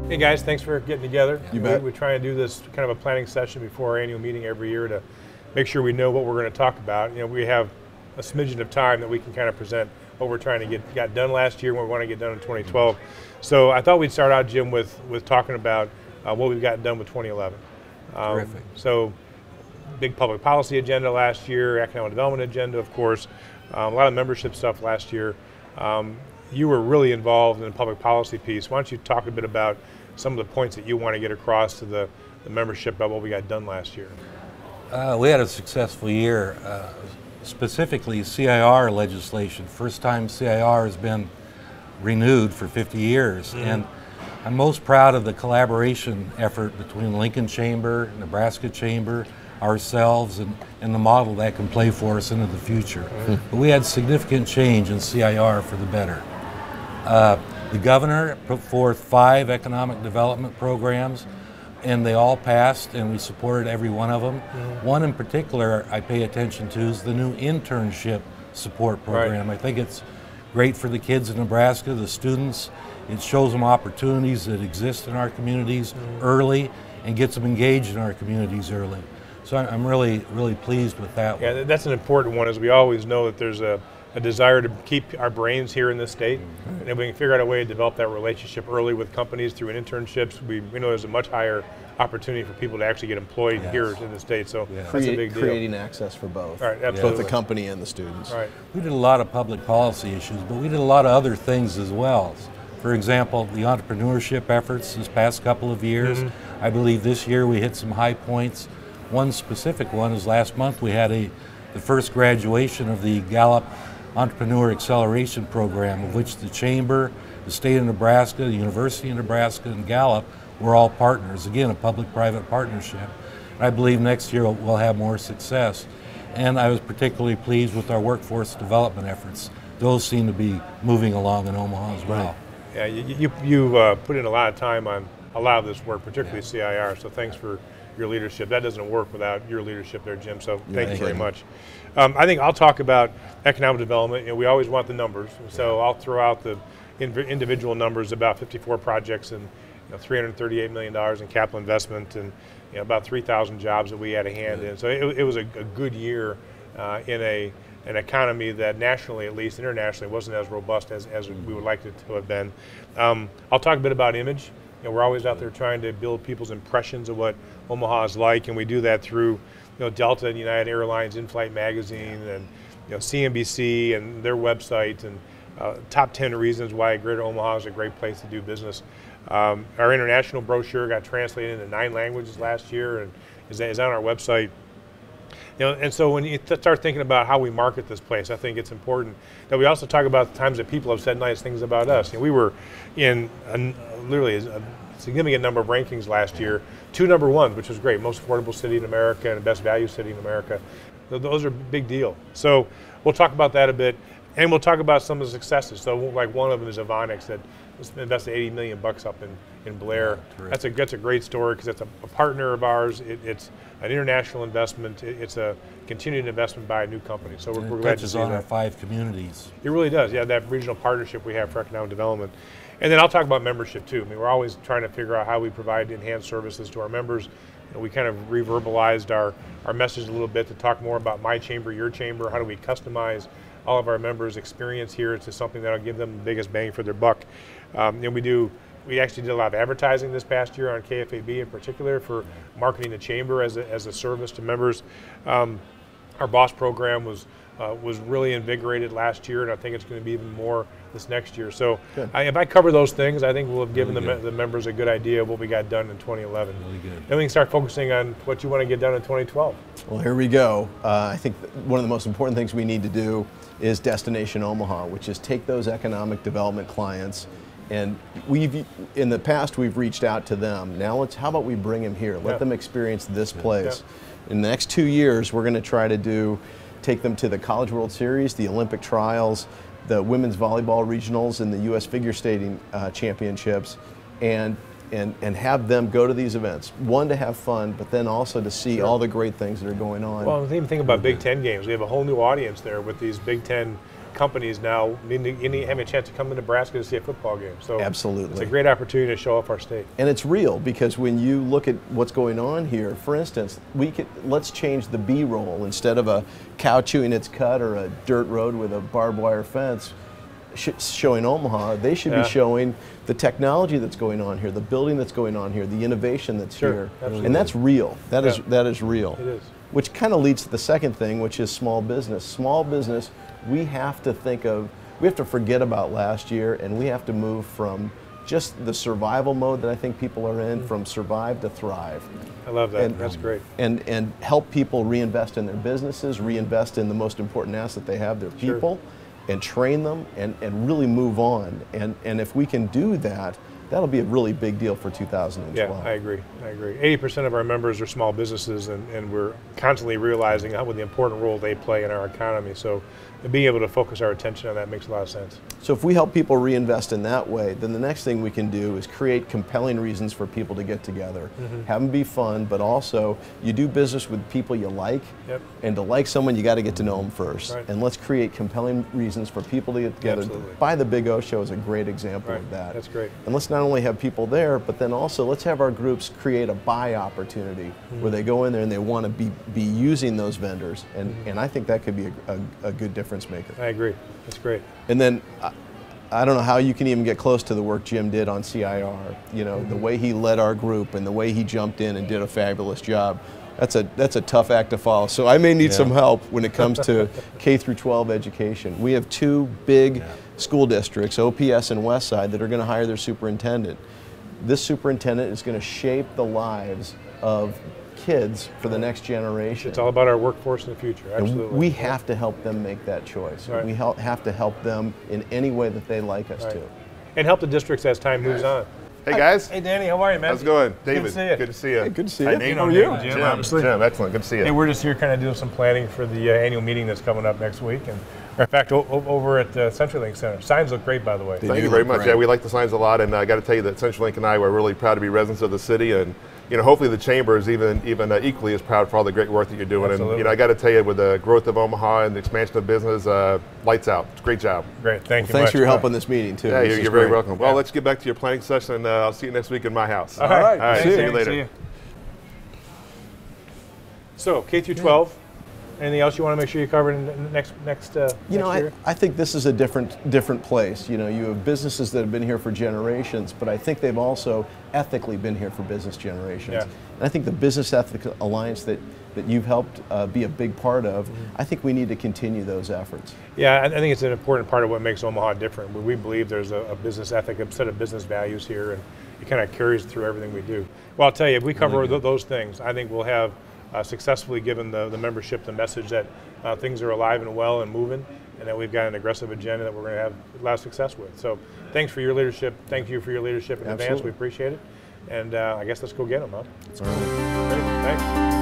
Hey guys, thanks for getting together. You bet. We try and do this kind of a planning session before our annual meeting every year to make sure we know what we're going to talk about. You know, we have a smidgen of time that we can kind of present what we're trying to got done last year and what we want to get done in 2012. So I thought we'd start out, Jim, with talking about what we've gotten done with 2011. Terrific. So big public policy agenda last year, economic development agenda, of course, a lot of membership stuff last year. You were really involved in the public policy piece. Why don't you talk a bit about some of the points that you want to get across to the membership about what we got done last year? We had a successful year, specifically CIR legislation. First time CIR has been renewed for 50 years. And I'm most proud of the collaboration effort between Lincoln Chamber, Nebraska Chamber, ourselves, and the model that can play for us into the future. But we had significant change in CIR for the better. The governor put forth 5 economic development programs, and they all passed, and we supported every one of them. One in particular I pay attention to is the new internship support program. I think it's great for the kids in Nebraska, the students. It shows them opportunities that exist in our communities early and gets them engaged in our communities early. So I'm really, really pleased with that one. Yeah, that's an important one, as we always know that there's a desire to keep our brains here in this state. And if we can figure out a way to develop that relationship early with companies through internships, we know there's a much higher opportunity for people to actually get employed here in the state. So that's a big deal. Creating access for both. Right, absolutely. Both the company and the students. Right. We did a lot of public policy issues, but we did a lot of other things as well. For example, the entrepreneurship efforts this past couple of years. I believe this year we hit some high points. One specific one is last month we had the first graduation of the Gallup Entrepreneur Acceleration Program, of which the Chamber, the State of Nebraska, the University of Nebraska, and Gallup were all partners. Again, a public-private partnership. And I believe next year we'll have more success. And I was particularly pleased with our workforce development efforts. Those seem to be moving along in Omaha as well. Yeah, you put in a lot of time on a lot of this work, particularly CIR, so thanks for your leadership. That doesn't work without your leadership there, Jim, so thank you very much. I think I'll talk about economic development. You know, we always want the numbers, so I'll throw out the individual numbers, about 54 projects and $338 million in capital investment and about 3,000 jobs that we had a hand in. So it was a good year in an economy that nationally, at least internationally, wasn't as robust as we would like it to have been. I'll talk a bit about image. We're always out there trying to build people's impressions of what Omaha is like, and we do that through Delta and United Airlines In-Flight magazine and CNBC and their website and top 10 reasons why Greater Omaha is a great place to do business. Our international brochure got translated into 9 languages last year and is on our website. And so when you start thinking about how we market this place, I think it's important that we also talk about the times that people have said nice things about us. We were in literally a significant number of rankings last year, 2 number 1s, which was great, most affordable city in America and best value city in America. Those are a big deal. So we'll talk about that a bit, and we'll talk about some of the successes. So like one of them is Avonix that invested $80 million up in Blair. Yeah, that's a great story because it's a partner of ours. It's an international investment. It's a continued investment by a new company. So we're glad to see that. It touches on our 5 communities. It really does. Yeah, that regional partnership we have for economic development. And then I'll talk about membership too. I mean, we're always trying to figure out how we provide enhanced services to our members. We kind of reverbalized our message a little bit to talk more about my chamber, your chamber. How do we customize all of our members' experience here to something that'll give them the biggest bang for their buck? We actually did a lot of advertising this past year on KFAB in particular for marketing the chamber as a service to members. Our BOSS program was really invigorated last year, and I think it's going to be even more this next year. So if I cover those things, I think we'll have given the members a good idea of what we got done in 2011. Really good. Then we can start focusing on what you want to get done in 2012. Well, here we go. I think one of the most important things we need to do is Destination Omaha, which is take those economic development clients, and in the past we've reached out to them. Now how about we bring them here? Let them experience this place. In the next 2 years, we're going to try to take them to the College World Series, the Olympic trials, the women's volleyball regionals, and the U.S. figure skating championships, and have them go to these events. One, to have fun, but then also to see all the great things that are going on. Well, even think about Big Ten games. We have a whole new audience there with these Big Ten companies now having a chance to come to Nebraska to see a football game. So absolutely, it's a great opportunity to show off our state. And it's real, because when you look at what's going on here, for instance, let's change the B-roll. Instead of a cow chewing its cud or a dirt road with a barbed wire fence showing Omaha, they should be showing the technology that's going on here, the building that's going on here, the innovation that's here. Absolutely. And that's real. That is real. It is. Which kind of leads to the second thing, which is small business. Small business, we have to forget about last year, and we have to move from just the survival mode that I think people are in, from survive to thrive. I love that. That's great. And help people reinvest in their businesses, reinvest in the most important asset they have, their people, and train them, and really move on. And if we can do that, that'll be a really big deal for 2012. Yeah, I agree. 80% of our members are small businesses, and we're constantly realizing what the important role they play in our economy. So being able to focus our attention on that makes a lot of sense. So if we help people reinvest in that way, then the next thing we can do is create compelling reasons for people to get together. Have them be fun, but also you do business with people you like, and to like someone you got to get to know them first. And let's create compelling reasons for people to get together. Buy the Big O Show is a great example of that. That's great. And let's not only have people there, but then also let's have our groups create a buy opportunity where they go in there and they want to be using those vendors. And I think that could be a good difference maker. I agree. That's great. And then I don't know how you can even get close to the work Jim did on CIR. You know, the way he led our group and the way he jumped in and did a fabulous job. That's a tough act to follow. So I may need some help when it comes to K through 12 education. We have two big school districts, OPS and Westside, that are going to hire their superintendent. This superintendent is going to shape the lives of kids for the next generation. It's all about our workforce in the future. Absolutely. And we have to help them make that choice. We have to help them in any way that they like us to. And help the districts as time moves on. Hey guys. Hey Danny, how are you, man? How's it going? David. Good to see you. Good to see you. Hey, good to see you. Hi, Nate. How are you? Jim, obviously. Jim, excellent. Good to see you. Hey, we're just here kind of doing some planning for the annual meeting that's coming up next week. And in fact, over at the CenturyLink Center. Signs look great, by the way. Thank you very much. Yeah, we like the signs a lot, and I got to tell you that CenturyLink and I were really proud to be residents of the city, and hopefully the chamber is even equally as proud for all the great work that you're doing. Absolutely. And I got to tell you, with the growth of Omaha and the expansion of business, lights out. It's a great job. Great, thank you. Thanks for your help on this meeting too. Yeah, you're very welcome. Well, let's get back to your planning session, and I'll see you next week in my house. All right. All right. See you later. See you. So K through 12. Anything else you want to make sure you cover in the next year? I think this is a different place. You have businesses that have been here for generations, but I think they've also ethically been here for business generations. Yeah. And I think the Business Ethics Alliance that you've helped be a big part of, I think we need to continue those efforts. Yeah, I think it's an important part of what makes Omaha different. We believe there's a business ethic, a set of business values here, and it kind of carries through everything we do. Well, I'll tell you, if we cover those things, I think we'll have successfully given the membership the message that things are alive and well and moving, and that we've got an aggressive agenda that we're going to have a lot of success with. So thanks for your leadership. Thank you for your leadership in advance. We appreciate it. And I guess let's go get them, huh? That's right. Great. Thanks.